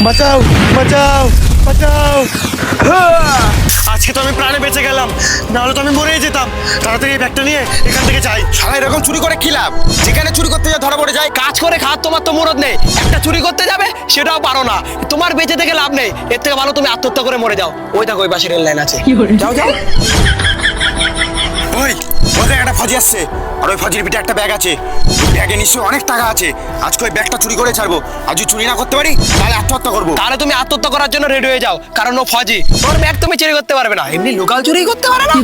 বাঁচাও বাঁচাও বাঁচাও। আজকে তো আমি প্রাণে বেঁচে গেলাম, নাহলে তো আমি মরেই যেতাম। তাড়াতাড়ি এই ব্যাগটা নিয়ে এখান থেকে যাই। সারা এরকম চুরি করে কি লাভ? যেখানে চুরি করতে যা ধরা পড়ে যায়। কাজ করে খাওয়ার তোমার তো মুরদ নেই, একটা চুরি করতে যাবে সেটাও পারো না। তোমার বেঁচে থেকে লাভ নেই, এর থেকে ভালো তুমি আত্মহত্যা করে মরে যাও। ওই দেখো ওই পাশে রেল লাইন আছে, যাও যাও। ওই ওদের একটা ফাজি আসছে, আর ওই ফাজির পিঠে একটা ব্যাগ আছে। ব্যাগে নিশ্চয়ই অনেক টাকা আছে। আজকে ওই ব্যাগটা চুরি করে ছাড়বো। আর যদি চুরি না করতে পারি তাহলে আত্মহত্যা করবো। তাহলে তুমি আত্মহত্যা করার জন্য রেডি হয়ে যাও, কারণ ও ফজি। তোর ব্যাগ তুমি চুরি করতে পারবে না, এমনি লোকাল চুরি করতে পারে না।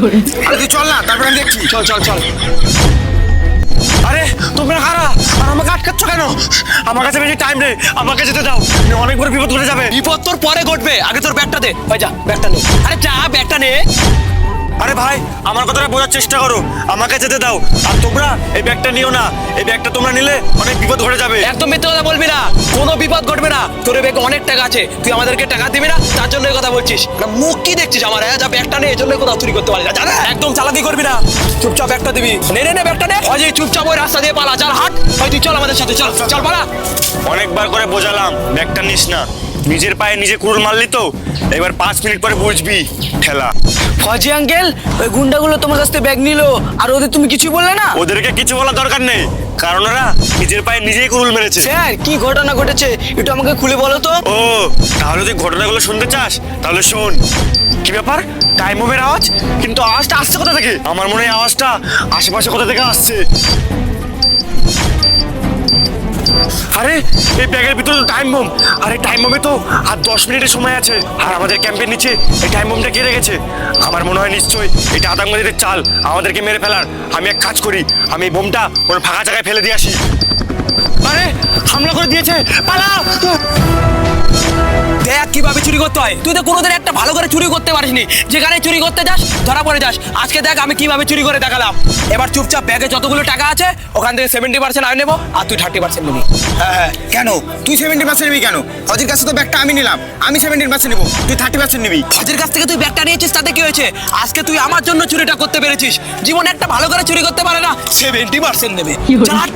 আরে তুই চল না, তারপরে আমি দেখছি। চল চল চল। আরে তোমরা কারা? আর আমাকে আটকাচ্ছ কেন? আমার কাছে বেশি টাইম নেই, আমাকে যেতে দাও, অনেক বড় বিপদ ঘটে যাবে। বিপদ তোর পরে ঘটবে, আগে তোর ব্যাগটা দে। ওই যা ব্যাগটা নে, আরে যা ব্যাগটা নে। আরে ভাই, আমার কথাটা বোঝার চেষ্টা করো, আমাকে যেতে দাও। আর তোমরা এই ব্যাগটা নিও না, এই ব্যাগটা তোমরা নিলে অনেক বিপদ ঘটে যাবে। একদম মিথ্যে কথা বলবি না, কোনো বিপদ ঘটবে না। তোর ব্যাগে অনেক টাকা আছে, তুই আমাদেরকে টাকা দিবি না, তার জন্য এই কথা বলছিস না? মুখ কি দেখছিস আমার? হ্যাঁ যা ব্যাগটা নে, এই জন্য কোথাও চুরি করতে পারি না, জানা? একদম চালাকি করবি না, চুপচাপ ব্যাগটা দিবি। নে নে নে ব্যাগটা নে। অজয় চুপচাপ ওই রাস্তা দিয়ে পালা, চল হাট। ওই তুই চল আমাদের সাথে, চল চল পালা। অনেকবার করে বোঝালাম ব্যাগটা নিস না, নিজের পায়ে নিজে কুড়ুল মারলি তো, এবার 5 মিনিট পরে বুঝবি ঠেলা। ফজি আঙ্কেল, ওই গুন্ডাগুলো তোমার কাছ থেকে ব্যাগ নিলো, আর ওদের তুমি কিছু বললে না? ওদেরকে কিছু বলার দরকার নেই, কারণ ওরা নিজের পায়ে নিজেই কুড়ুল মেরেছে। স্যার, কি ঘটনা ঘটেছে একটু আমাকে খুলে বলো তো। ও তাহলে তুই ঘটনাগুলো শুনতে চাস? তাহলে শোন। কি ব্যাপার, টাইম বোমের আওয়াজ? কিন্তু আওয়াজটা আসছে কোথা থেকে? আমার মনে হয় আওয়াজটা আশেপাশে কোথা থেকে আসছে। আরে এই ব্যাগের ভিতরে তো টাইম বোম, আর এই টাইম বোমে তো আর 10 মিনিটের সময় আছে। আর আমাদের ক্যাম্পের নিচে এই টাইম বোমটা কে রেখেছে? আমার মনে হয় নিশ্চয়ই এটা আতঙ্কবাদীদের চাল, আমাদেরকে মেরে ফেলার। আমি এক কাজ করি, আমি এই বোমটা ওর ফাঁকা জায়গায় ফেলে দিয়ে আসি। আরে হামলা করে দিয়েছে, পালাও। দেখ কিভাবে চুরি করতে হয়, তুই তো কোনোদিন একটা ভালো করে চুরি করতে পারিসনি। যেখানে চুরি করতে যাস ধরা পড়ে যাস। আজকে দেখ আমি কিভাবে চুরি করে দেখালাম। এবার চুপচাপ ব্যাগে যতগুলো টাকা আছে ওখান থেকে 70% আমি নেবো, আর তুই 30% নিবি। হ্যাঁ, কেন তুই 70% নিবি কেন? ফজির কাছে তো ব্যাগটা আমি নিলাম, আমি 70% নিবো, তুই 30% নিবি। ফজের কাছ থেকে তুই ব্যাগটা নিয়েছিস, তাতে কি হয়েছে? আজকে তুই আমার জন্য চুরিটা করতে পেরেছিস। জীবনে একটা ভালো করে চুরি করতে পারে না, 70% নেবে। চল।